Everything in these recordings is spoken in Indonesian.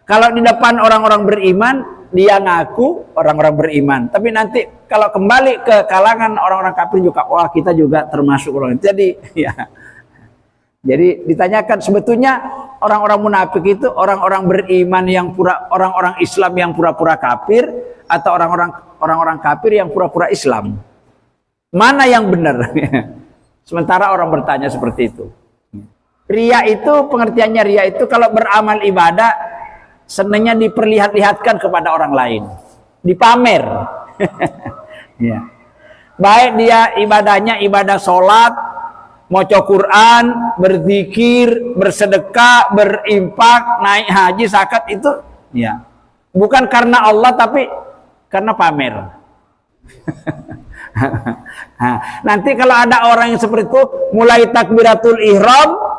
Kalau di depan orang-orang beriman, dia ngaku orang-orang beriman. Tapi nanti kalau kembali ke kalangan orang-orang kafir juga, wah kita juga termasuk orang. Jadi ya. Jadi ditanyakan sebetulnya orang-orang munafik itu orang-orang beriman yang orang-orang Islam yang pura-pura kafir atau orang-orang kafir yang pura-pura Islam. Mana yang benar? Sementara orang bertanya seperti itu. Riya itu pengertiannya riya itu kalau beramal ibadah senangnya diperlihat-lihatkan kepada orang lain, dipamer. Ya. Baik dia ibadahnya ibadah sholat, maca Quran, berzikir, bersedekah, berimpak, naik haji, zakat itu ya. Bukan karena Allah tapi karena pamer. Nanti kalau ada orang yang seperti itu mulai takbiratul ihram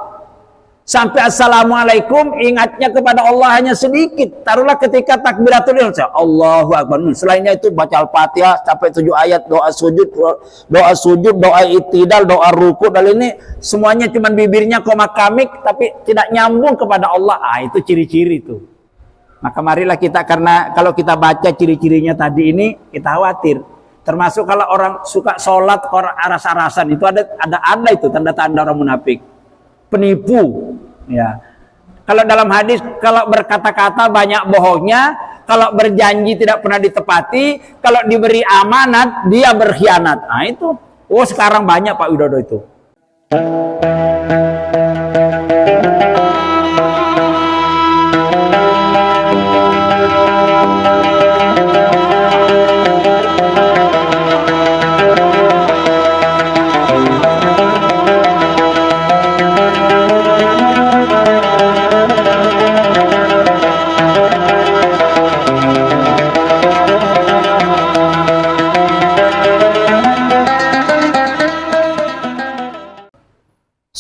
sampai assalamualaikum, ingatnya kepada Allah hanya sedikit. Taruhlah ketika takbiratul ihram Allahu akbar, selainnya itu baca Al-Fatihah sampai 7 ayat, doa sujud, doa iktidal, doa ruku, dan ini semuanya cuman bibirnya koma kamik tapi tidak nyambung kepada Allah. Itu ciri-ciri itu. Maka marilah kita, karena kalau kita baca ciri-cirinya tadi ini kita khawatir. Termasuk kalau orang suka sholat orang aras-arasan, itu ada itu tanda-tanda orang munafik. Penipu, ya. Kalau dalam hadis, kalau berkata-kata banyak bohongnya, kalau berjanji tidak pernah ditepati, kalau diberi amanat dia berkhianat. Itu, sekarang banyak Pak Widodo itu.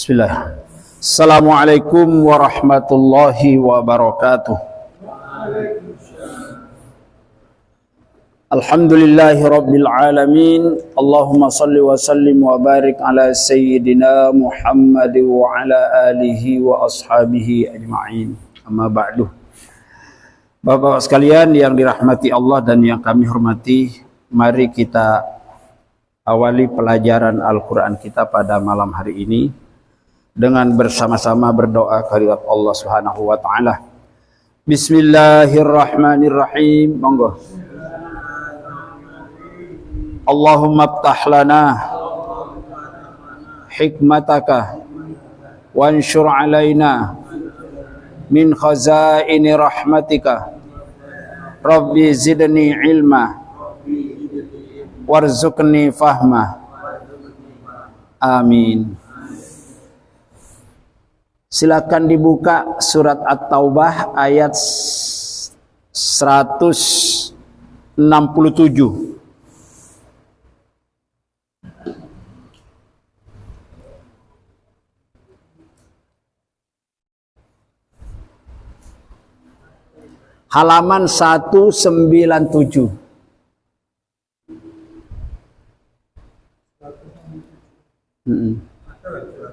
Bismillah. Assalamualaikum warahmatullahi wabarakatuh. Alhamdulillahi rabbil alamin. Allahumma salli wa sallim wa barik ala sayyidina Muhammad wa ala alihi wa ashabihi ajma'in. Amma ba'du. Bapak-bapak sekalian yang dirahmati Allah dan yang kami hormati, mari kita awali pelajaran Al-Quran kita pada malam hari ini dengan bersama-sama berdoa kehadirat Allah Subhanahu wa taala. Bismillahirrahmanirrahim. Monggo. Allahumma iftah lana hikmataka wanshur alaina min khazaini rahmatika. Rabbi zidni ilma warzuqni fahma. Amin. Silakan dibuka surat At-Taubah ayat 167. Halaman 197.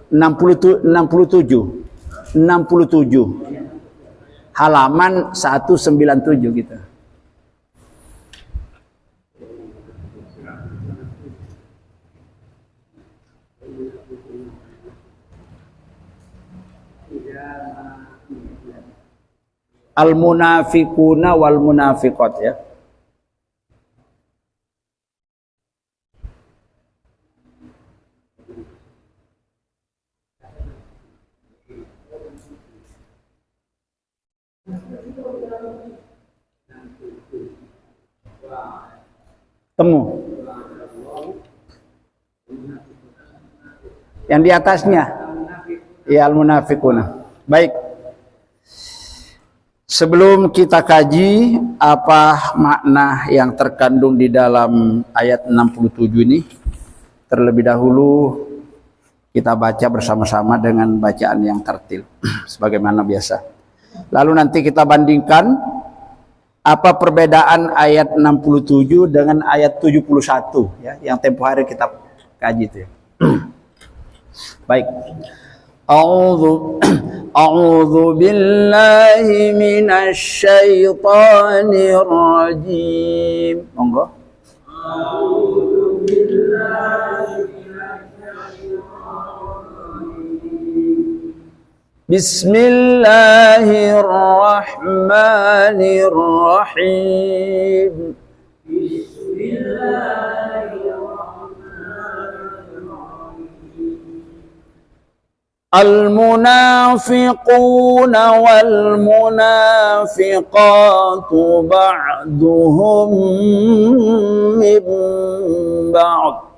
67 halaman 197 gitu. Al-munafiquna wal munafiqat, ya. Temu yang di atasnya, ya, al-munafiquna. Baik, sebelum kita kaji apa makna yang terkandung di dalam ayat 67 ini, terlebih dahulu kita baca bersama-sama dengan bacaan yang tertil sebagaimana biasa. Lalu nanti kita bandingkan apa perbedaan ayat 67 dengan ayat 71, ya, yang tempo hari kita kaji itu, ya. Baik. A'udzu billahi minasy syaithanir rajim. Monggo. A'udzu billahi Bismillahirrahmanirrahim. Al-munafiquna wal-munafiqatu ba'duhum min ba'd.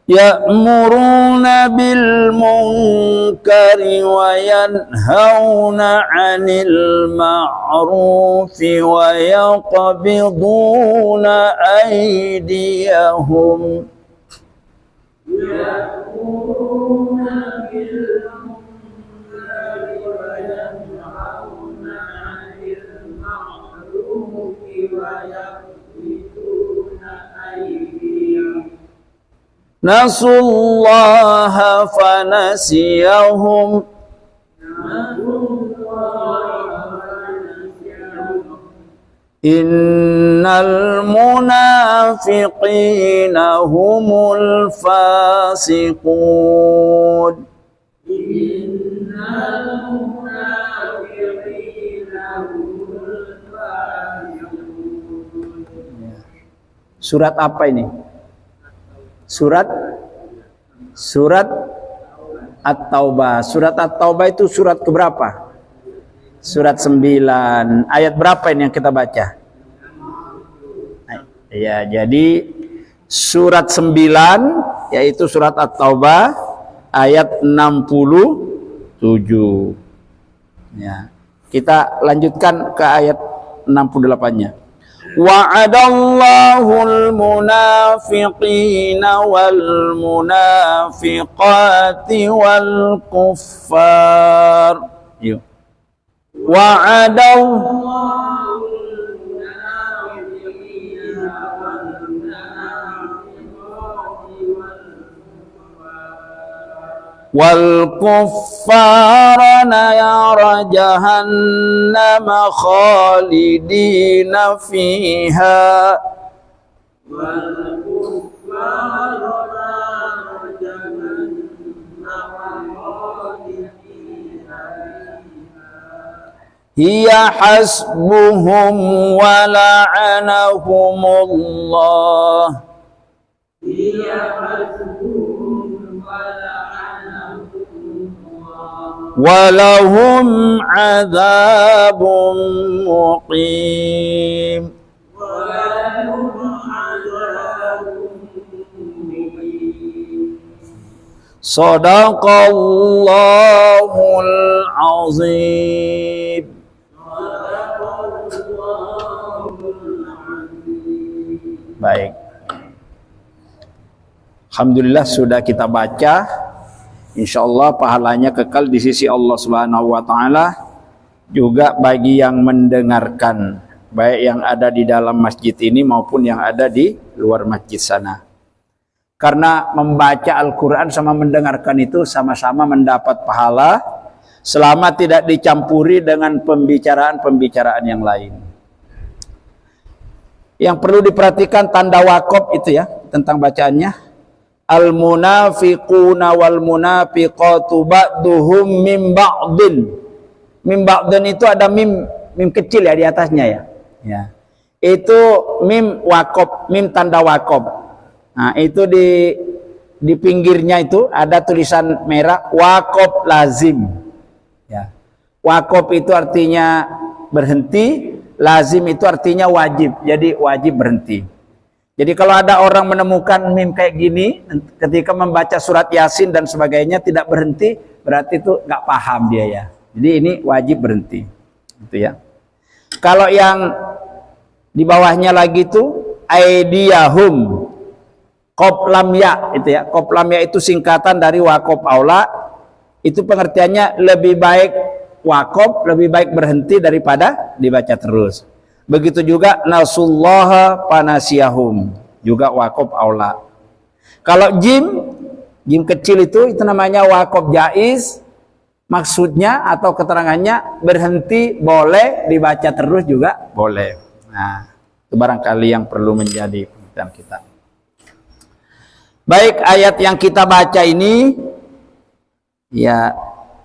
Ya'muruna bil munkari wa yanhauna 'anil ma'rufi wa yaqbiduna aydiyahum. Ya'muruna bil munkari wa yanhauna 'anil ma'rufi wa yaqbiduna aydiyahum. Nasullaha fanasiyahum. Innal munafiqina humul fasiqun. Innal munafiqina humul fasiqun. Surat apa ini? Surat At-Taubah. Surat At-Taubah itu surat keberapa? Surat 9. Ayat berapa ini yang kita baca? Ya, jadi surat 9 yaitu surat At-Taubah ayat 67. Ya. Kita lanjutkan ke ayat 68-nya. Wa'adallahul munafiqina wal munafiqati wal kuffar. Yuk. Wa'adallahul munafiqina wal munafiqati wal kuffara nara jahannama khalidina fiha. Wal kuffara nara jahannama khalidina fiha. Hiya hasbuhum wa la'anahumullah. Hiya hasbuhum wa walahum adzabun muqim. Shadaqallahul azim. Baik. Alhamdulillah sudah kita baca. Insyaallah pahalanya kekal di sisi Allah Subhanahu wa taala, juga bagi yang mendengarkan, baik yang ada di dalam masjid ini maupun yang ada di luar masjid sana. Karena membaca Al-Qur'an sama mendengarkan itu sama-sama mendapat pahala selama tidak dicampuri dengan pembicaraan-pembicaraan yang lain. Yang perlu diperhatikan tanda wakaf itu ya, tentang bacaannya. Al-munafiquna wal munafiqatu ba'duhum mim ba'din. Mim ba'din itu ada mim kecil ya di atasnya ya. Ya. Itu mim wakaf, mim tanda wakaf. Nah, itu di pinggirnya itu ada tulisan merah wakaf lazim. Ya. Wakaf itu artinya berhenti, lazim itu artinya wajib. Jadi wajib berhenti. Jadi kalau ada orang menemukan mim kayak gini ketika membaca surat Yasin dan sebagainya tidak berhenti, berarti itu nggak paham dia ya. Jadi ini wajib berhenti, gitu ya. Kalau yang di bawahnya lagi itu aidiyahum, qaf lam ya itu ya. Qaf lam ya itu singkatan dari waqaf aula. Itu pengertiannya lebih baik wakaf, lebih baik berhenti daripada dibaca terus. Begitu juga nasullaha panasiyahum, juga wakaf aula. Kalau jim kecil itu namanya wakaf jaiz, maksudnya atau keterangannya berhenti boleh, dibaca terus juga boleh. Nah, itu barangkali yang perlu menjadi perhatian kita. Baik, ayat yang kita baca ini ya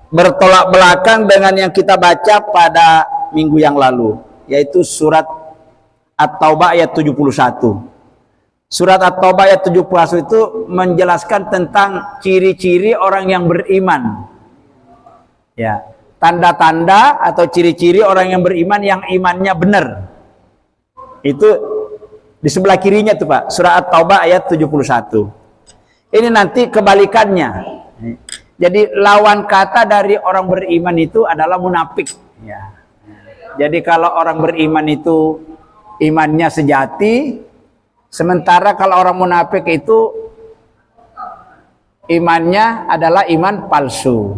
bertolak belakang dengan yang kita baca pada minggu yang lalu, yaitu surat At-Taubah ayat 71. Surat At-Taubah ayat 71 itu menjelaskan tentang ciri-ciri orang yang beriman. Ya, tanda-tanda atau ciri-ciri orang yang beriman yang imannya benar. Itu di sebelah kirinya tuh Pak, surah At-Taubah ayat 71. Ini nanti kebalikannya. Jadi lawan kata dari orang beriman itu adalah munafik. Ya. Jadi kalau orang beriman itu imannya sejati, sementara kalau orang munafik itu imannya adalah iman palsu.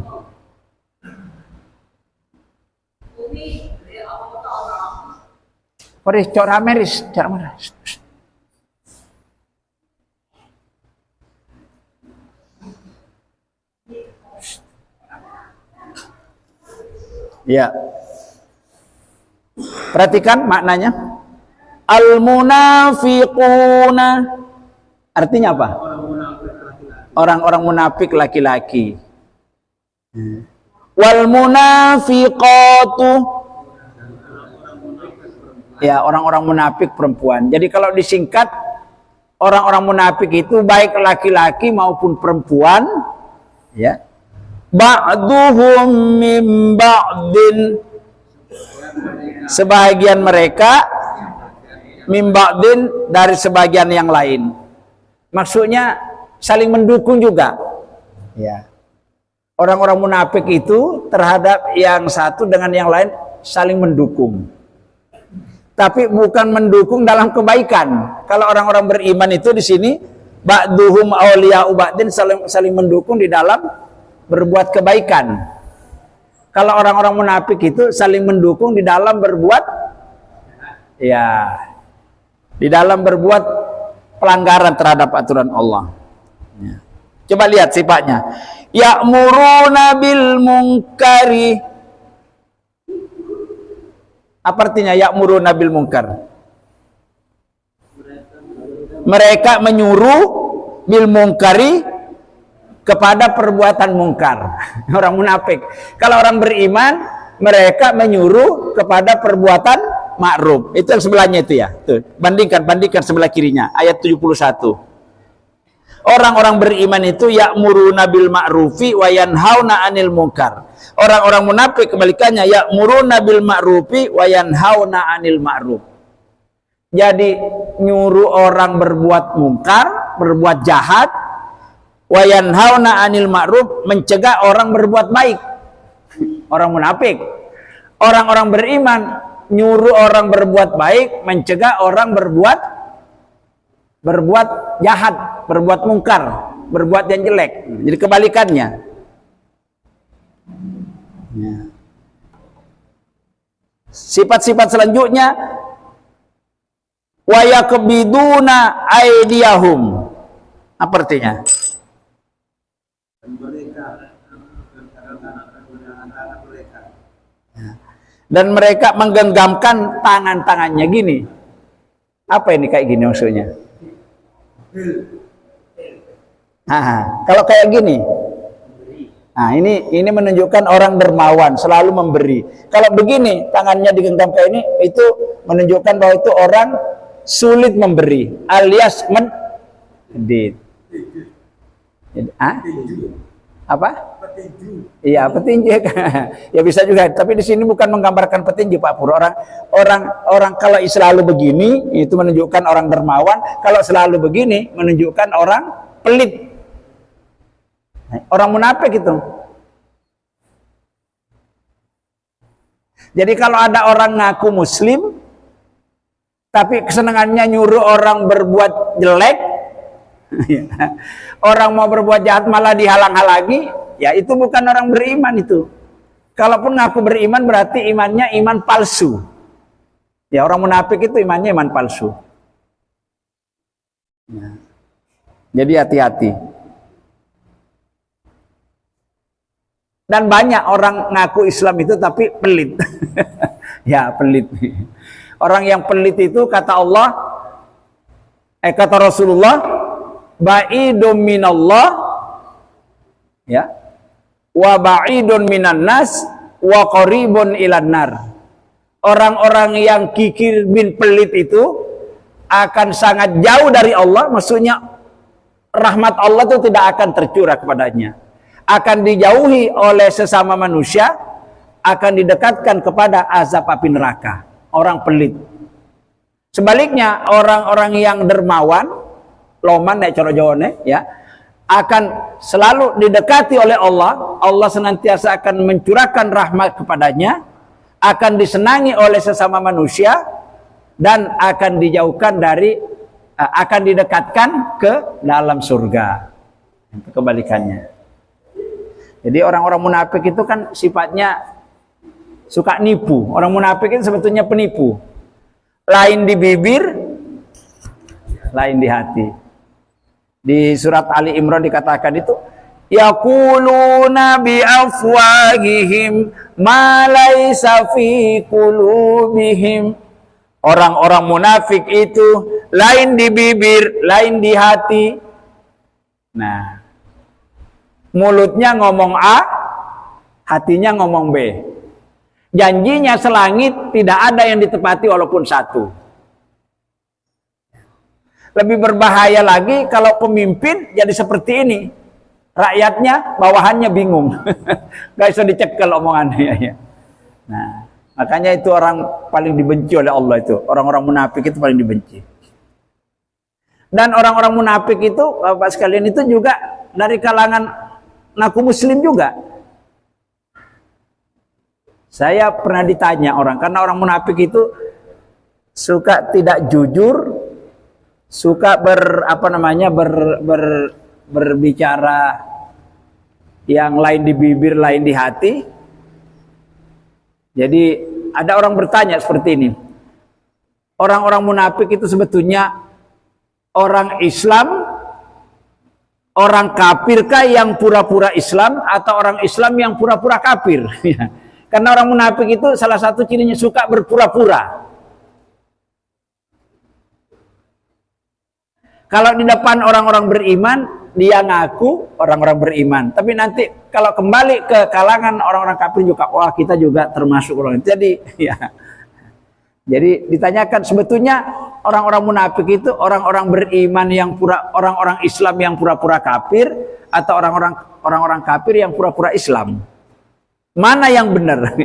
Paris, cor Ameris, cor Ameris. Ya. Perhatikan maknanya. Al-munafiquna. Artinya apa? Orang-orang munafik laki-laki. Wal munafiqatu. Ya, orang-orang munafik perempuan. Jadi kalau disingkat, orang-orang munafik itu baik laki-laki maupun perempuan, ya. Ba'duhum min ba'din, sebagian mereka min ba'din dari sebagian yang lain. Maksudnya saling mendukung juga. Ya. Orang-orang munafik itu terhadap yang satu dengan yang lain saling mendukung. Tapi bukan mendukung dalam kebaikan. Kalau orang-orang beriman itu di sini ba'duhum awliya'u ba'din, saling mendukung di dalam berbuat kebaikan. Kalau orang-orang munafik itu saling mendukung di dalam berbuat ya, di dalam berbuat pelanggaran terhadap aturan Allah. Ya. Coba lihat sifatnya. Ya'muruna bil munkari. Apa artinya ya'muruna bil munkar? Mereka menyuruh bil munkari, kepada perbuatan mungkar. Orang munafik. Kalau orang beriman, mereka menyuruh kepada perbuatan ma'ruf. Itu yang sebelahnya itu ya. Tuh, bandingkan sebelah kirinya. Ayat 71. Orang-orang beriman itu ya'muruna bil ma'rufi wa yanhauna 'anil munkar. Orang-orang munafik kebalikannya, ya'muruna bil ma'rufi wa yanhauna 'anil ma'ruf. Jadi nyuruh orang berbuat mungkar, berbuat jahat, wa yanhauna 'anil ma'ruf, mencegah orang berbuat baik. Orang munafik. Orang-orang beriman nyuruh orang berbuat baik, mencegah orang berbuat jahat, berbuat mungkar, berbuat yang jelek. Jadi kebalikannya. Ya. Sifat-sifat selanjutnya wa yakbiduna aydiyahum. Apa artinya? Dan mereka menggenggamkan tangan-tangannya gini. Apa ini kayak gini maksudnya? Nah, kalau kayak gini, nah ini menunjukkan orang dermawan, selalu memberi. Kalau begini, tangannya digenggam kayak ini, itu menunjukkan bahwa itu orang sulit memberi, alias mendit. Apa? Petinju. Iya, petinju. Ya bisa juga, tapi di sini bukan menggambarkan petinju Pak Pur. Orang kalau selalu begini itu menunjukkan orang dermawan, kalau selalu begini menunjukkan orang pelit. Orang munafik itu. Jadi kalau ada orang ngaku muslim tapi kesenangannya nyuruh orang berbuat jelek, orang mau berbuat jahat malah dihalang-halangi, ya itu bukan orang beriman itu. Kalaupun ngaku beriman berarti imannya iman palsu. Ya, orang munafik itu imannya iman palsu. Ya. Jadi hati-hati. Dan banyak orang ngaku Islam itu tapi pelit. Ya, pelit. Orang yang pelit itu kata Allah, kata Rasulullah, ba'idun minallah, ya, wa ba'idun minan nas, wa qaribun ilan nar. Orang-orang yang kikir bin pelit itu akan sangat jauh dari Allah, maksudnya rahmat Allah itu tidak akan tercurah kepadanya. Akan dijauhi oleh sesama manusia, akan didekatkan kepada azab api neraka. Orang pelit. Sebaliknya orang-orang yang dermawan, loman nek cara Jawane, ya, akan selalu didekati oleh Allah. Allah senantiasa akan mencurahkan rahmat kepadanya, akan disenangi oleh sesama manusia, dan akan dijauhkan dari, akan didekatkan ke dalam surga. Itu kebalikannya. Jadi orang-orang munafik itu kan sifatnya suka nipu. Orang munafik itu sebetulnya penipu. Lain di bibir, lain di hati. Di surat Ali Imran dikatakan itu, yaquluna bi afwahihim ma laysa fi qulubihim. Orang-orang munafik itu lain di bibir, lain di hati. Nah, mulutnya ngomong A, hatinya ngomong B. Janjinya selangit, tidak ada yang ditepati walaupun satu. Lebih berbahaya lagi kalau pemimpin jadi seperti ini. Rakyatnya, bawahannya bingung. Gak bisa dicekel omongannya. Nah, makanya itu orang paling dibenci oleh Allah itu. Orang-orang munafik itu paling dibenci. Dan orang-orang munafik itu, Bapak sekalian, itu juga dari kalangan ngaku muslim juga. Saya pernah ditanya orang, karena orang munafik itu suka tidak jujur, suka berbicara yang lain di bibir, lain di hati. Jadi ada orang bertanya seperti ini, orang-orang munafik itu sebetulnya orang Islam, orang kafirkah yang pura-pura Islam, atau orang Islam yang pura-pura kafir? Karena orang munafik itu salah satu cirinya suka berpura-pura. Kalau di depan orang-orang beriman, dia ngaku orang-orang beriman. Tapi nanti kalau kembali ke kalangan orang-orang kafir juga, wah kita juga termasuk orang. Jadi, ya. Jadi ditanyakan sebetulnya orang-orang munafik itu orang-orang beriman yang orang-orang Islam yang pura-pura kafir, atau orang-orang kafir yang pura-pura Islam. Mana yang benar?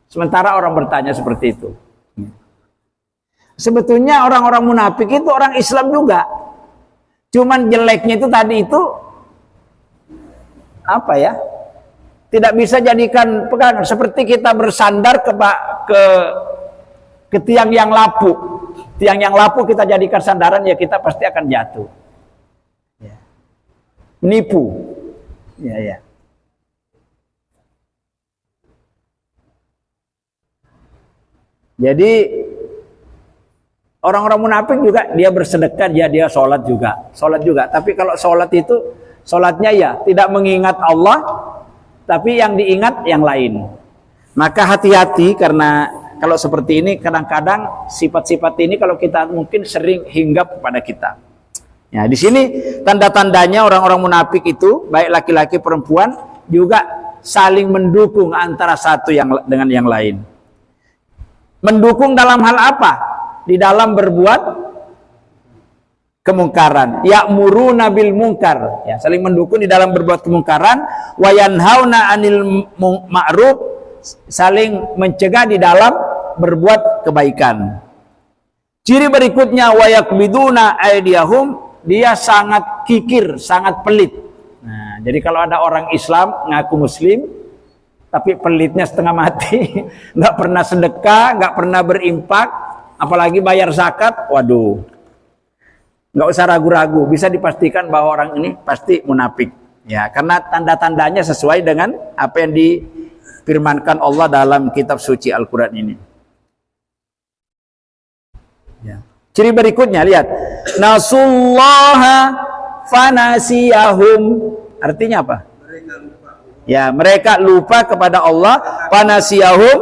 Sementara orang bertanya seperti itu. Sebetulnya orang-orang munafik itu orang Islam juga. Cuman jeleknya itu tadi itu apa ya? Tidak bisa jadikan pegangan. Seperti kita bersandar ke tiang yang lapuk. Tiang yang lapuk kita jadikan sandaran, ya kita pasti akan jatuh. Ya. Menipu. Ya. Jadi orang-orang munafik juga dia bersedekah, dia sholat juga. Tapi kalau sholat itu sholatnya ya tidak mengingat Allah, tapi yang diingat yang lain. Maka hati-hati, karena kalau seperti ini kadang-kadang sifat-sifat ini kalau kita mungkin sering hinggap kepada kita. Ya, di sini tanda-tandanya orang-orang munafik itu baik laki-laki perempuan juga saling mendukung antara satu dengan yang lain. Mendukung dalam hal apa? Di dalam berbuat kemungkaran. Ya'muruna bil munkar. Ya, saling mendukung di dalam berbuat kemungkaran. Wa yanhauna 'anil ma'ruf. Saling mencegah di dalam berbuat kebaikan. Ciri berikutnya wa yakbiduna aydiyahum, dia sangat kikir, sangat pelit. Nah, jadi kalau ada orang Islam ngaku muslim tapi pelitnya setengah mati, nggak pernah sedekah, nggak pernah berimpak, apalagi bayar zakat, waduh, nggak usah ragu-ragu, bisa dipastikan bahwa orang ini pasti munafik. Ya, karena tanda-tandanya sesuai dengan apa yang firmankan Allah dalam kitab suci Al-Quran ini. Ya. Ciri berikutnya, lihat. Nasullaha fanasiyahum. Artinya apa? Ya, mereka lupa kepada Allah. Fanasiyahum.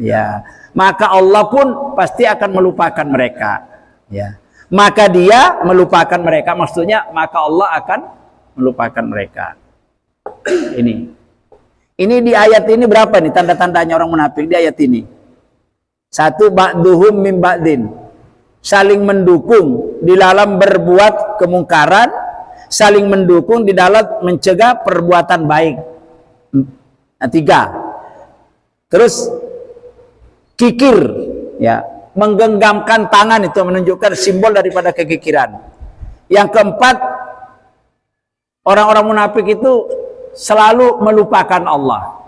Ya, maka Allah pun pasti akan melupakan mereka. Ya, maka Dia melupakan mereka. Maksudnya, maka Allah akan melupakan mereka. Ini di ayat ini berapa nih tanda-tandanya orang munafik di ayat ini? Satu, ba'duhum min ba'din. Saling mendukung di dalam berbuat kemungkaran, saling mendukung di dalam mencegah perbuatan baik. Tiga. Terus kikir, ya, menggenggamkan tangan, itu menunjukkan simbol daripada kekikiran. Yang keempat, orang-orang munafik itu selalu melupakan Allah.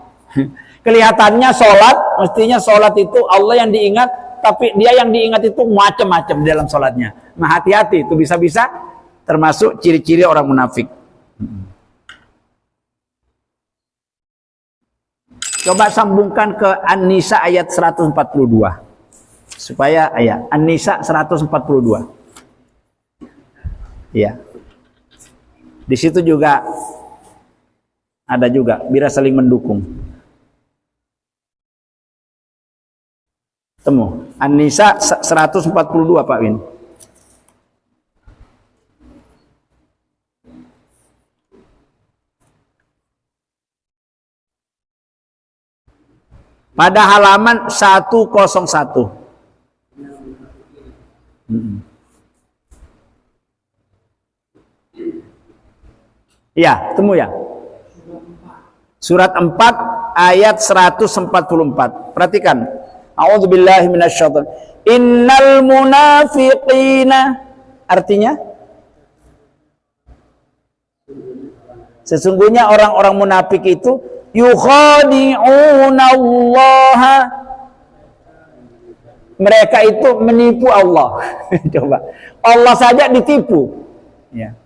Kelihatannya sholat, mestinya sholat itu Allah yang diingat, tapi dia yang diingat itu macam-macam dalam sholatnya. Nah, hati-hati, itu bisa-bisa termasuk ciri-ciri orang munafik. Coba sambungkan ke An-Nisa ayat 142. Supaya ayat An-Nisa 142. Ya. Di situ juga ada juga biar saling mendukung. Temu An-Nisa 142 Pak Win. Pada halaman 101. Ya, temu ya. Surat 4 ayat 144. Perhatikan. A'udzubillahi minasyaitonir. Innal munafiqina, artinya sesungguhnya orang-orang munafik itu yukhadi'una Allah, mereka itu menipu Allah. Coba, Allah saja ditipu. Ya.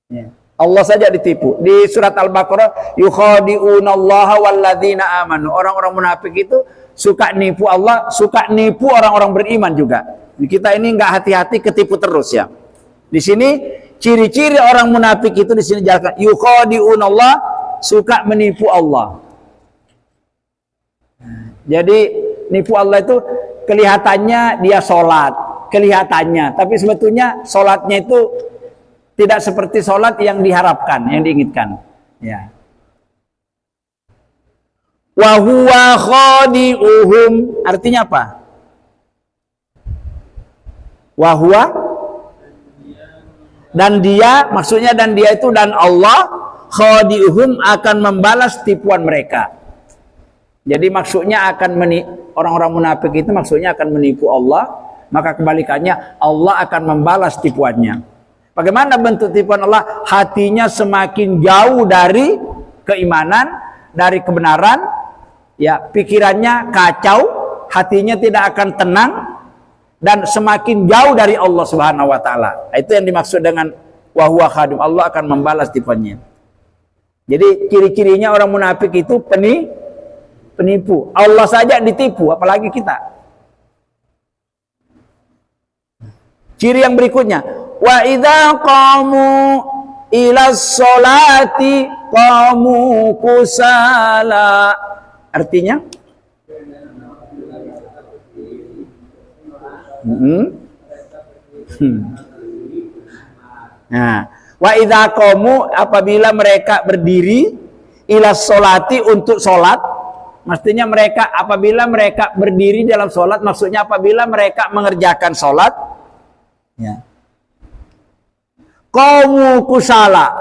Ya. Allah saja ditipu. Di surat Al-Baqarah, yukhadi'una Allah walladzina amanu. Orang-orang munafik itu suka nipu Allah, suka nipu orang-orang beriman juga. Kita ini enggak hati-hati, ketipu terus ya. Di sini ciri-ciri orang munafik itu di sini jelaskan, yukhadi'una Allah, suka menipu Allah. Jadi nipu Allah itu kelihatannya dia sholat, kelihatannya, tapi sebetulnya sholatnya itu tidak seperti sholat yang diharapkan, yang diinginkan. Ya. Wa huwa khadi'uhum, artinya apa? Wa huwa, dan dia, maksudnya dan dia itu dan Allah, khadi'uhum, akan membalas tipuan mereka. Jadi maksudnya akan orang-orang munafik itu maksudnya akan menipu Allah, maka kebalikannya Allah akan membalas tipuannya. Bagaimana bentuk tipuan Allah? Hatinya semakin jauh dari keimanan, dari kebenaran, ya, pikirannya kacau, hatinya tidak akan tenang, dan semakin jauh dari Allah Subhanahu wa taala. Itu yang dimaksud dengan wa huwa khadim, Allah akan membalas tipuannya. Jadi ciri-cirinya orang munafik itu penipu. Allah saja ditipu, apalagi kita. Ciri yang berikutnya, wa idza qamu ila sholati qamu kusala. Artinya Nah, wa idza qamu, apabila mereka berdiri ila sholati, untuk sholat, mestinya mereka apabila mereka berdiri dalam sholat, maksudnya apabila mereka mengerjakan sholat, ya, qamu kusala.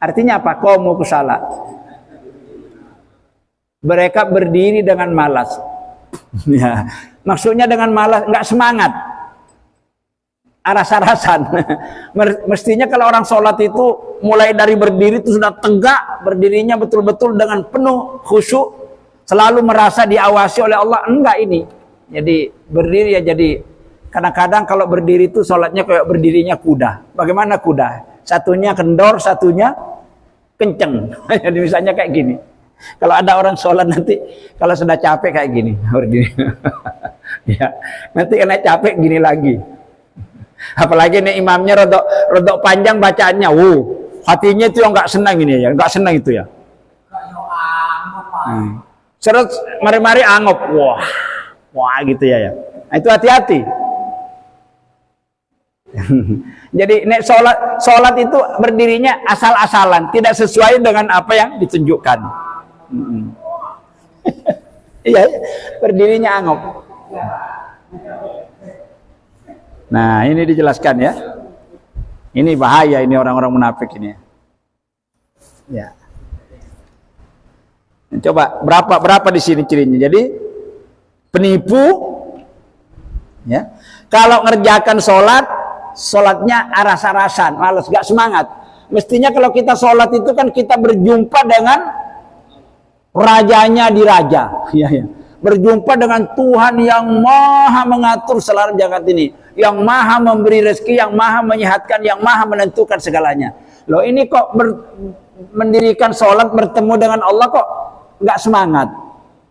Artinya apa? Qamu kusala, mereka berdiri dengan malas. Ya, maksudnya dengan malas, nggak semangat, aras-arasan. Mestinya kalau orang sholat itu mulai dari berdiri itu sudah tegak, berdirinya betul-betul dengan penuh khusyuk, selalu merasa diawasi oleh Allah. Enggak ini. Jadi berdiri ya, jadi kadang-kadang kalau berdiri itu sholatnya kayak berdirinya kuda. Bagaimana kuda? Satunya kendor, satunya kenceng. Jadi misalnya kayak gini. Kalau ada orang sholat nanti, kalau sudah capek kayak gini, berdiri. Ya, nanti kena capek gini lagi. Apalagi nih imamnya rodok panjang bacaannya, hatinya itu yang nggak senang ini ya, nggak senang itu ya. Serut mari-mari angop, wah gitu ya. Nah, itu hati-hati. Jadi nek sholat itu berdirinya asal-asalan, tidak sesuai dengan apa yang ditunjukkan. Iya, berdirinya angop. Nah, ini dijelaskan ya. Ini bahaya ini orang-orang munafik ini. Ya. Coba berapa di sini cirinya. Jadi penipu ya. Kalau ngerjakan sholatnya aras-arasan, malas, gak semangat. Mestinya kalau kita sholat itu kan kita berjumpa dengan rajanya di raja. Ya, ya. Berjumpa dengan Tuhan yang maha mengatur seluruh jagat ini, yang maha memberi rezeki, yang maha menyehatkan, yang maha menentukan segalanya. Loh ini kok mendirikan sholat bertemu dengan Allah kok nggak semangat,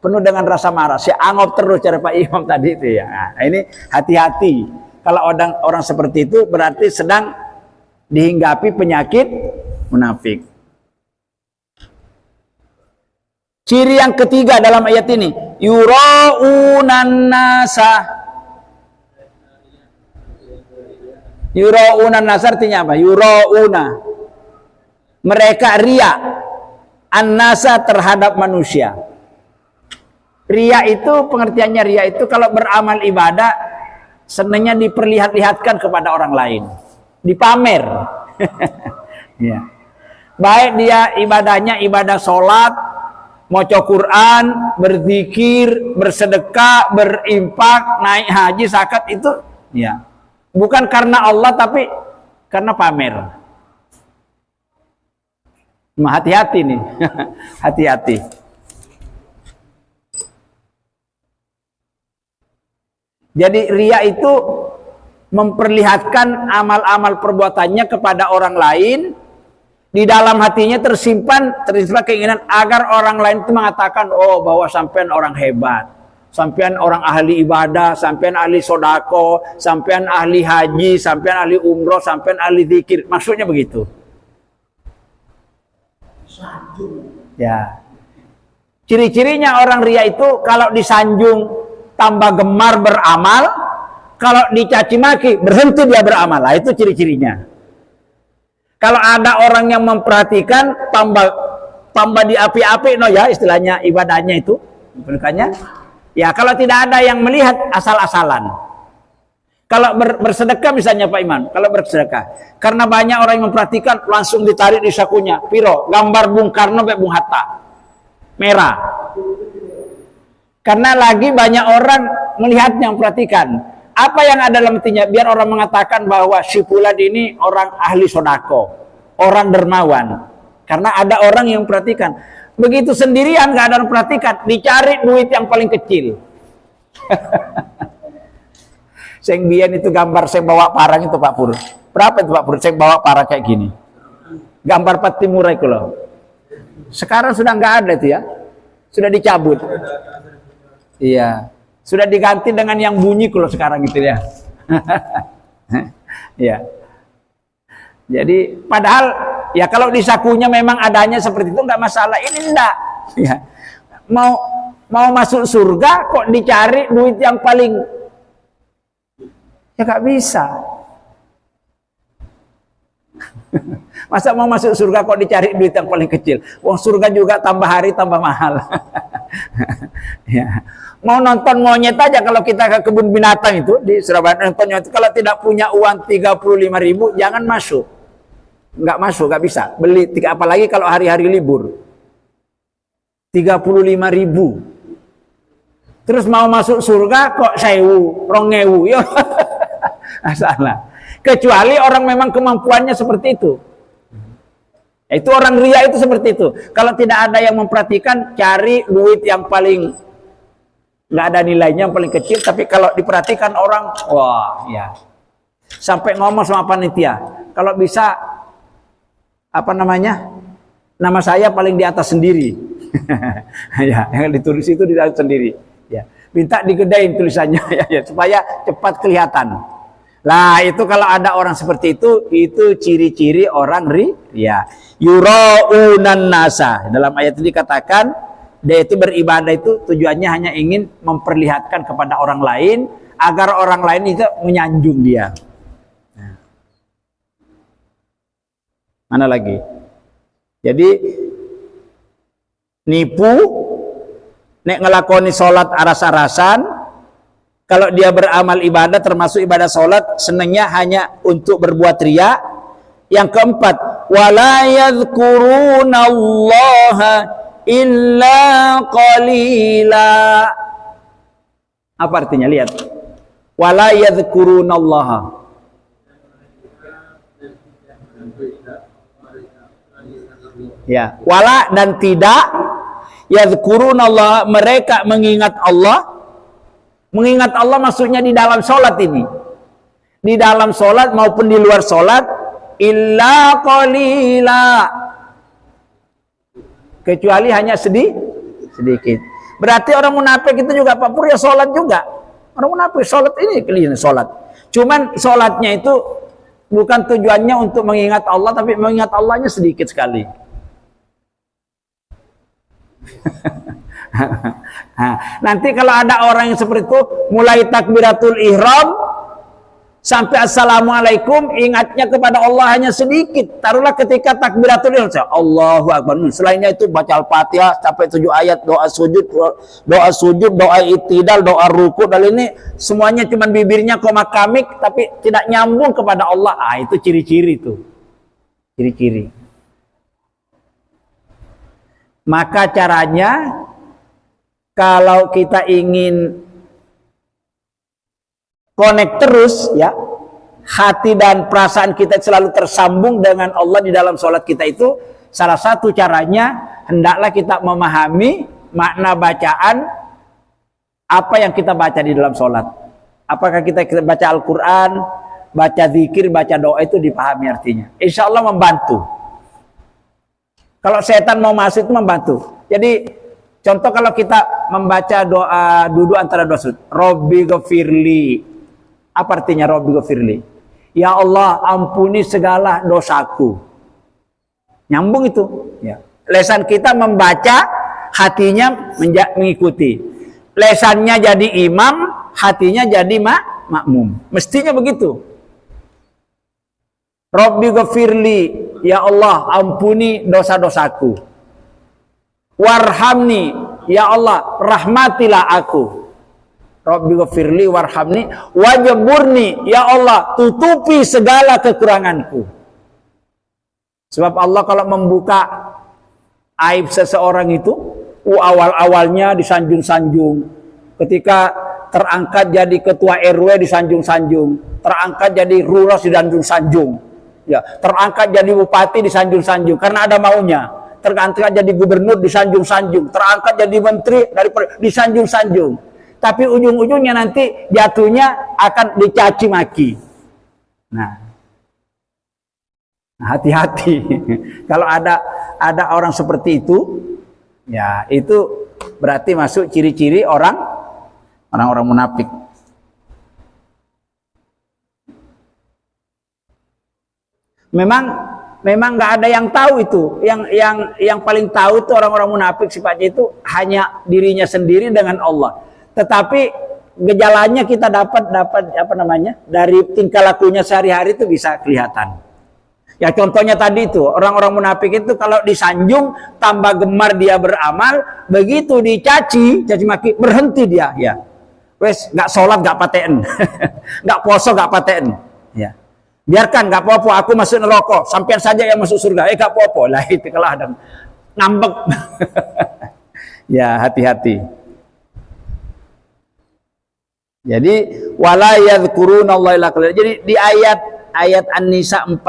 penuh dengan rasa marah, si angop terus cara Pak Imam tadi itu ya. Nah, ini hati-hati. Kalau orang seperti itu berarti sedang dihinggapi penyakit munafik. Ciri yang ketiga dalam ayat ini, yura'unan nasa. Yura'unan nasa artinya apa? Yura'una. Mereka riya. An-nasa terhadap manusia. Riya itu, pengertiannya riya itu kalau beramal ibadah, senangnya diperlihat-lihatkan kepada orang lain. Dipamer. Ya. Baik dia ibadahnya ibadah sholat, maca Quran, berzikir, bersedekah, berimpak, naik haji, zakat itu ya. Bukan karena Allah tapi karena pamer. Hati-hati nih. Hati-hati. Jadi riya itu memperlihatkan amal-amal perbuatannya kepada orang lain. Di dalam hatinya tersimpan keinginan agar orang lain itu mengatakan, oh bahwa sampean orang hebat, sampean orang ahli ibadah, sampean ahli sodako, sampean ahli haji, sampean ahli umroh, sampean ahli zikir. Maksudnya begitu. Ya. Ciri-cirinya orang riya itu kalau disanjung tambah gemar beramal, kalau dicaci maki berhenti dia beramal. Nah, itu ciri-cirinya. Kalau ada orang yang memperhatikan tambah di api-api, no ya istilahnya ibadahnya itu, bukannya? Ya kalau tidak ada yang melihat asal-asalan. Kalau bersedekah misalnya Pak Iman, kalau bersedekah, karena banyak orang yang memperhatikan langsung ditarik di sakunya, piro, gambar Bung Karno, Bung Hatta, merah. Karena lagi banyak orang melihatnya, memperhatikan. Apa yang ada dalam hatinya? Biar orang mengatakan bahwa si Fulan ini orang ahli sodako, orang dermawan. Karena ada orang yang perhatikan. Begitu sendirian gak ada orang perhatikan, dicari duit yang paling kecil. Seng biyen itu gambar saya bawa parang itu Pak Pur. Berapa itu Pak Pur? Saya bawa parang kayak gini. Gambar Pati Murah itu loh. Sekarang sudah nggak ada itu ya. Sudah dicabut. Iya. Sudah diganti dengan yang bunyi kalau sekarang gitu ya. Ya. Jadi padahal ya kalau di sakunya memang adanya seperti itu nggak masalah. Ini enggak. Ya. Mau masuk surga kok dicari duit yang paling, ya nggak bisa. Masa mau masuk surga kok dicari duit yang paling kecil? Wong surga juga tambah hari tambah mahal. Ya. Mau nonton monyet aja kalau kita ke kebun binatang itu di Surabaya nonton monyet, kalau tidak punya uang 35.000 jangan masuk. Nggak masuk, nggak bisa. Beli apalagi kalau hari-hari libur. 35.000. Terus mau masuk surga kok 1.000, 2.000. Yo. Salah. Kecuali orang memang kemampuannya seperti itu. Itu orang riya itu seperti itu. Kalau tidak ada yang memperhatikan, cari duit yang paling nggak ada nilainya, yang paling kecil. Tapi kalau diperhatikan orang, wah ya. Sampai ngomong sama panitia, kalau bisa apa namanya, Nama saya paling di atas sendiri. Ya, yang ditulis itu di atas sendiri. Ya, minta digedein tulisannya ya, supaya cepat kelihatan. Lah itu kalau ada orang seperti itu ciri-ciri orang riya. Yuraunan nasa. Dalam ayat ini dikatakan dia itu beribadah itu tujuannya hanya ingin memperlihatkan kepada orang lain agar orang lain itu menyanjung dia. Nah. Mana lagi? Jadi nipu, nek ngelakoni sholat aras-arasan, kalau dia beramal ibadah termasuk ibadah sholat, senangnya hanya untuk berbuat riya. Yang keempat, wala yadhkurunallaha illa qalila. Apa artinya? Lihat. Wala yadhkurunallaha. Ya, wala dan tidak yadhkurunallah, mereka mengingat Allah. Mengingat Allah maksudnya di dalam sholat ini. Di dalam sholat maupun di luar sholat, illa qalila. Kecuali hanya sedikit. Berarti orang munafik itu juga Pak Pur ya sholat juga. Orang munafik sholat ini keliling sholat. Cuman sholatnya itu bukan tujuannya untuk mengingat Allah, tapi mengingat Allahnya sedikit sekali. Nanti kalau ada orang yang seperti itu, mulai takbiratul ihram sampai assalamualaikum, ingatnya kepada Allah hanya sedikit. Taruhlah ketika takbiratul ihram, Allahu akbar. Selainnya itu baca Al-Fatihah sampai 7 ayat, doa sujud, doa iktidal, doa ruku, dan ini semuanya cuma bibirnya koma kamik tapi tidak nyambung kepada Allah. Itu ciri-ciri tuh. Ciri-ciri. Maka caranya, kalau kita ingin connect terus ya, hati dan perasaan kita selalu tersambung dengan Allah di dalam sholat kita itu, salah satu caranya hendaklah kita memahami makna bacaan apa yang kita baca di dalam sholat. Apakah kita baca Al-Quran, baca zikir, baca doa, itu dipahami artinya. Insya Allah membantu. Kalau setan mau masuk itu membantu. Jadi contoh kalau kita membaca doa duduk antara dua sujud, Robbi ghafirli. Apa artinya Robbi ghafirli? Ya Allah, ampuni segala dosaku. Nyambung itu. Ya. Lesan kita membaca, hatinya mengikuti. Lesannya jadi imam, hatinya jadi makmum. Mestinya begitu. Robbi ghafirli. Ya Allah, ampuni dosa-dosaku. Warhamni, ya Allah, rahmatilah aku. Rabbi ghafirli warhamni wajburni, ya Allah, tutupi segala kekuranganku. Sebab Allah kalau membuka aib seseorang itu, awal-awalnya disanjung-sanjung. Ketika terangkat jadi ketua RW disanjung-sanjung, terangkat jadi lurah disanjung-sanjung. Ya, terangkat jadi bupati disanjung-sanjung karena ada maunya. Terangkat jadi gubernur disanjung-sanjung, terangkat jadi menteri disanjung-sanjung. Tapi ujung-ujungnya nanti jatuhnya akan dicaci maki. Nah, hati-hati. Kalau ada orang seperti itu, ya itu berarti masuk ciri-ciri orang-orang munafik. Memang nggak ada yang tahu itu. Yang paling tahu itu orang-orang munafik sifatnya itu hanya dirinya sendiri dengan Allah. Tetapi gejalanya kita dapat apa namanya? Dari tingkah lakunya sehari-hari itu bisa kelihatan. Ya contohnya tadi itu, orang-orang munafik itu kalau disanjung tambah gemar dia beramal, begitu dicaci maki berhenti dia, ya. Wes nggak sholat nggak paten, nggak poso nggak paten, ya. Biarkan, nggak apa-apa, aku masuk neraka, sampean saja yang masuk surga. Nggak apa-apa lah, itu kalau ada ngambek. Ya, hati-hati. Jadi wala yadhkurunallaha illa qalila. Jadi di ayat An-Nisa 40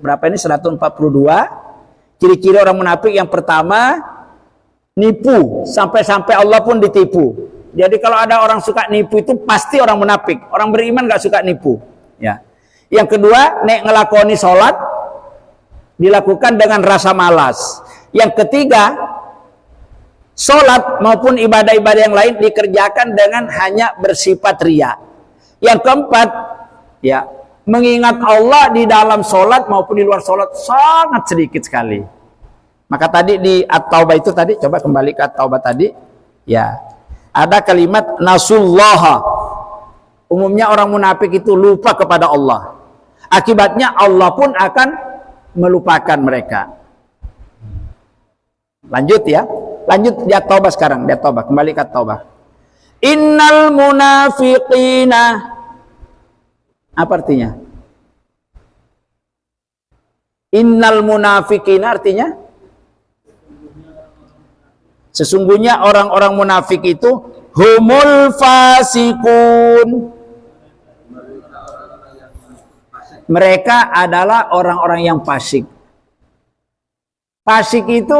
berapa ini, 142, ciri-ciri orang munafik yang pertama nipu, sampai-sampai Allah pun ditipu. Jadi kalau ada orang suka nipu itu pasti orang munafik. Orang beriman nggak suka nipu, ya. Yang kedua, nek ngelakoni sholat dilakukan dengan rasa malas. Yang ketiga, sholat maupun ibadah-ibadah yang lain dikerjakan dengan hanya bersifat riya. Yang keempat, ya, mengingat Allah di dalam sholat maupun di luar sholat sangat sedikit sekali. Maka tadi di At-Taubah itu tadi, coba kembali ke At-Taubah tadi, ya, ada kalimat nasullaha. Umumnya orang munafik itu lupa kepada Allah. Akibatnya Allah pun akan melupakan mereka. Lanjut ya. Lanjut di At-Taubah sekarang, di At-Taubah, kembali ke At-Taubah. Innal munafiqina, apa artinya? Innal munafiqina artinya sesungguhnya orang-orang munafik itu humul fasikun. Mereka adalah orang-orang yang fasik. Fasik itu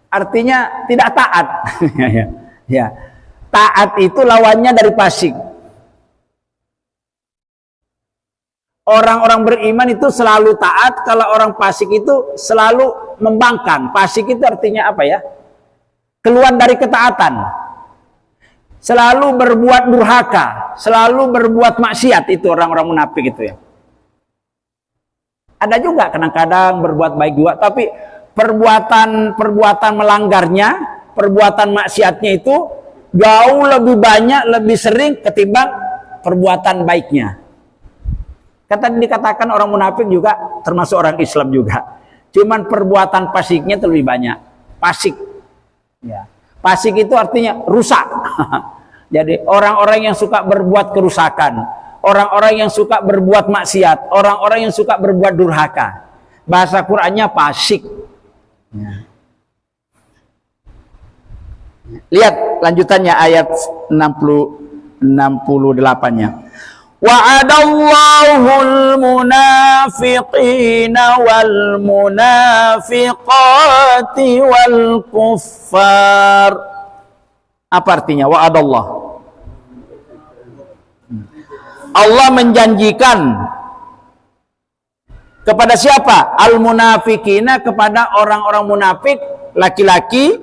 artinya tidak taat. Ya. Taat itu lawannya dari fasik. Orang-orang beriman itu selalu taat, kalau orang fasik itu selalu membangkang. Fasik itu artinya apa ya? Keluar dari ketaatan. Selalu berbuat durhaka, selalu berbuat maksiat, itu orang-orang munafik itu ya. Ada juga kadang-kadang berbuat baik juga, tapi perbuatan melanggarnya, perbuatan maksiatnya itu jauh lebih banyak, lebih sering ketimbang perbuatan baiknya. Dikatakan orang munafik juga termasuk orang Islam juga. Cuman perbuatan fasiknya itu lebih banyak. Fasik. Ya. Fasik itu artinya rusak. Jadi orang-orang yang suka berbuat kerusakan, orang-orang yang suka berbuat maksiat, orang-orang yang suka berbuat durhaka. Bahasa Qur'annya fasik. Ya. Lihat lanjutannya ayat 68-nya. Wa'adallahul munafiqina wal munafiqati wal kuffar. Apa artinya wa'adallah? Allah menjanjikan kepada siapa? Al munafiqina, kepada orang-orang munafik laki-laki,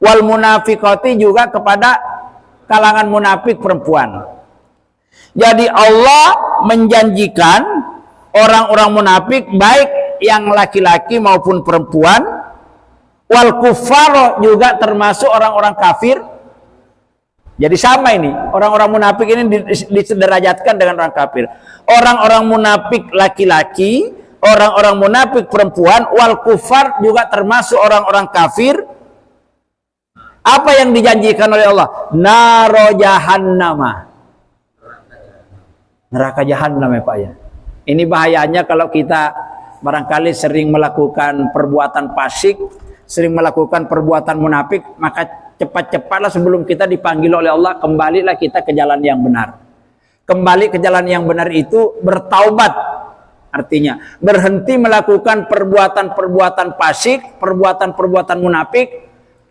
wal munafiqati juga kepada kalangan munafik perempuan. Jadi Allah menjanjikan orang-orang munafik baik yang laki-laki maupun perempuan, wal kuffar juga termasuk orang-orang kafir. Jadi sama ini, orang-orang munafik ini disederajatkan dengan orang kafir. Orang-orang munafik laki-laki, orang-orang munafik perempuan, wal kuffar juga termasuk orang-orang kafir. Apa yang dijanjikan oleh Allah? Naro jahannama. Neraka jahanam ya Pak ya. Ini bahayanya kalau kita barangkali sering melakukan perbuatan fasik, sering melakukan perbuatan munafik, maka cepat-cepatlah sebelum kita dipanggil oleh Allah, kembalilah kita ke jalan yang benar. Kembali ke jalan yang benar itu bertaubat. Artinya berhenti melakukan perbuatan-perbuatan fasik, perbuatan-perbuatan munafik,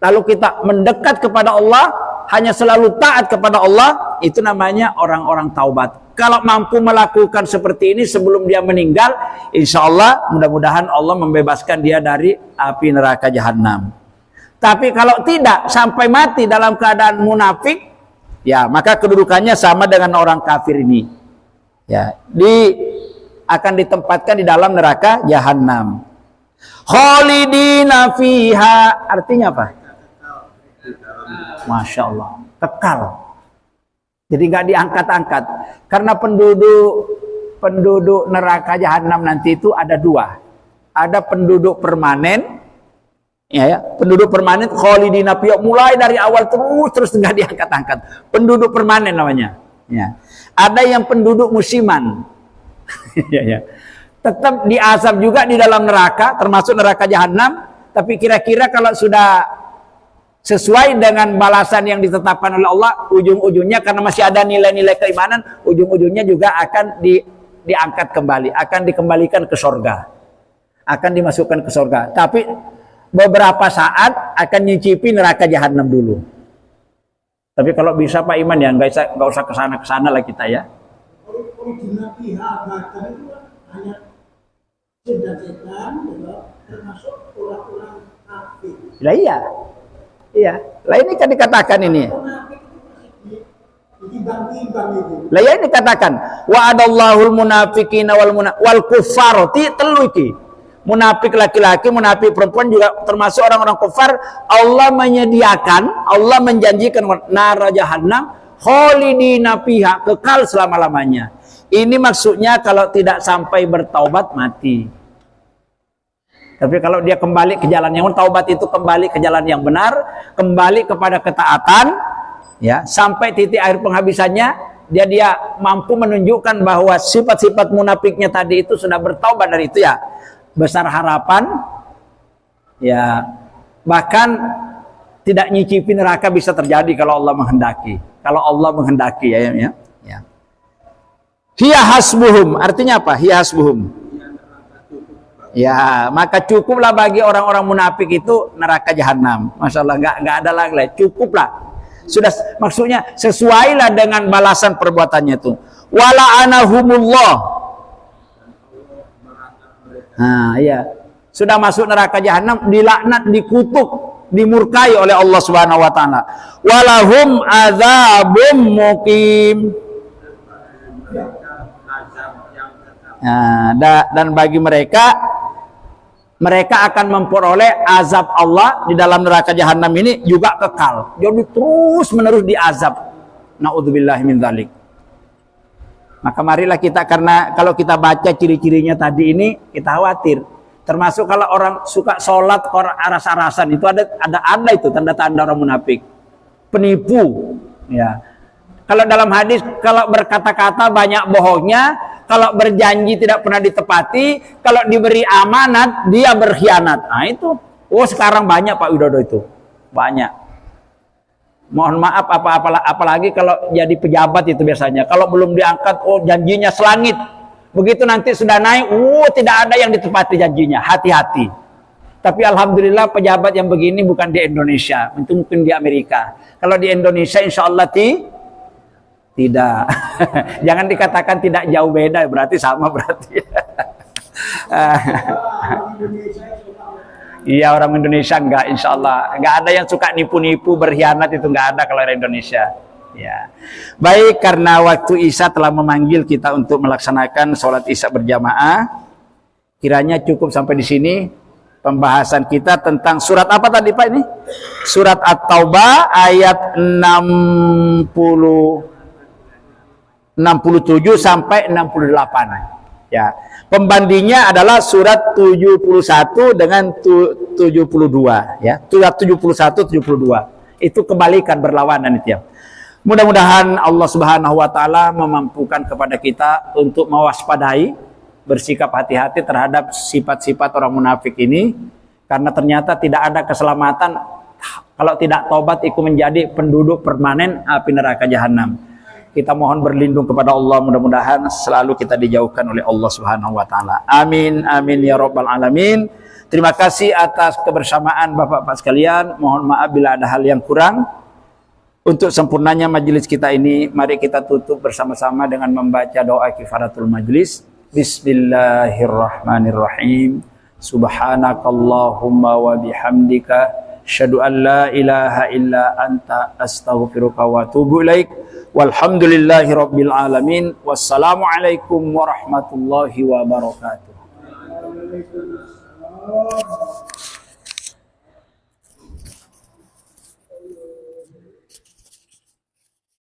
lalu kita mendekat kepada Allah, hanya selalu taat kepada Allah, itu namanya orang-orang taubat. Kalau mampu melakukan seperti ini sebelum dia meninggal, insya Allah mudah-mudahan Allah membebaskan dia dari api neraka jahanam. Tapi kalau tidak, sampai mati dalam keadaan munafik, ya maka kedudukannya sama dengan orang kafir ini. Ya, akan ditempatkan di dalam neraka jahanam. Khalidina fiha, artinya apa? Masya Allah, kekal. Jadi nggak diangkat-angkat, karena penduduk neraka jahanam nanti itu ada dua. Ada penduduk permanen, ya, penduduk permanen khalidina fiha, mulai dari awal terus nggak diangkat-angkat. Penduduk permanen namanya. Ya. Ada yang penduduk musiman, ya. Tetap diazab juga di dalam neraka, termasuk neraka jahanam. Tapi kira-kira kalau sudah sesuai dengan balasan yang ditetapkan oleh Allah, ujung-ujungnya karena masih ada nilai-nilai keimanan, ujung-ujungnya juga akan diangkat kembali, akan dikembalikan ke surga, akan dimasukkan ke surga. Tapi beberapa saat akan nyicipi neraka jahanam dulu. Tapi kalau bisa Pak Iman ya nggak usah kesana lah kita ya. jin dan setan termasuk orang-orang kafir. Lah iya. Iya. Lah ini kan dikatakan ini. Munafik itu masih ditimbang-timbang itu. Lah ya ini dikatakan wa'adallahul munafiqina wal kuffar telu iki. Munafik laki-laki, munafik perempuan juga termasuk orang-orang kafir. Allah menyediakan, Allah menjanjikan neraka jahanam khalidina fiha, kekal selama-lamanya. Ini maksudnya kalau tidak sampai bertaubat mati. Tapi kalau dia kembali ke jalan yang benar, taubat itu kembali ke jalan yang benar, kembali kepada ketaatan, ya, sampai titik akhir penghabisannya, dia mampu menunjukkan bahwa sifat-sifat munafiknya tadi itu sudah bertaubat dari itu, ya. Besar harapan, ya, bahkan tidak nyicipi neraka bisa terjadi kalau Allah menghendaki. Kalau Allah menghendaki, ya. Hiya hasbuhum, artinya apa? Hiya hasbuhum. Ya, maka cukuplah bagi orang-orang munafik itu neraka jahanam. Masalah nggak ada lagi, cukuplah. Sudah, maksudnya sesuailah dengan balasan perbuatannya itu. Wala anahumullah. Nah, ya. Sudah masuk neraka jahanam, dilaknat, dikutuk, dimurkai oleh Allah Subhanahu wa taala. Walahum adzabum muqim. Nah, dan bagi mereka akan memperoleh azab Allah di dalam neraka jahanam ini juga kekal. Jadi terus menerus diazab. Naudzubillahi min dzalik. Maka marilah kita, karena kalau kita baca ciri-cirinya tadi ini kita khawatir. Termasuk kalau orang suka sholat aras-arasan, itu ada itu tanda-tanda orang munafik. Penipu, ya. Kalau dalam hadis, kalau berkata-kata banyak bohongnya, kalau berjanji tidak pernah ditepati, kalau diberi amanat dia berkhianat. Nah itu, sekarang banyak Pak Widodo itu, banyak. Mohon maaf, apalagi kalau jadi pejabat itu biasanya, kalau belum diangkat, janjinya selangit. Begitu nanti sudah naik, tidak ada yang ditepati janjinya. Hati-hati. Tapi alhamdulillah pejabat yang begini bukan di Indonesia, itu mungkin di Amerika. Kalau di Indonesia, insya Allah tidak. Jangan dikatakan tidak jauh beda, berarti sama berarti. Iya, orang Indonesia enggak, insya Allah. Enggak ada yang suka nipu-nipu, berkhianat, itu enggak ada kalau orang Indonesia. Ya. Baik, karena waktu Isya telah memanggil kita untuk melaksanakan sholat Isya berjamaah, kiranya cukup sampai di sini pembahasan kita tentang surat apa tadi Pak ini? Surat At-Taubah ayat 67 sampai 68. Ya. Pembandingnya adalah surat 71 dengan 72, ya. Surat 71 72. Itu kebalikan, berlawanan itu, ya. Mudah-mudahan Allah Subhanahu wa taala memampukan kepada kita untuk mewaspadai, bersikap hati-hati terhadap sifat-sifat orang munafik ini, karena ternyata tidak ada keselamatan kalau tidak tobat, itu menjadi penduduk permanen api neraka jahanam. Kita mohon berlindung kepada Allah, mudah-mudahan selalu kita dijauhkan oleh Allah Subhanahu wa taala. Amin amin ya rabbal alamin. Terima kasih atas kebersamaan Bapak-bapak sekalian. Mohon maaf bila ada hal yang kurang. Untuk sempurnanya majelis kita ini, mari kita tutup bersama-sama dengan membaca doa kifaratul majlis. Bismillahirrahmanirrahim. Subhanakallahumma wa bihamdika asyhadu an la ilaha illa anta astaghfiruka wa atubu ilaik. Walhamdulillahi rabbil alamin. Wassalamualaikum warahmatullahi wabarakatuh.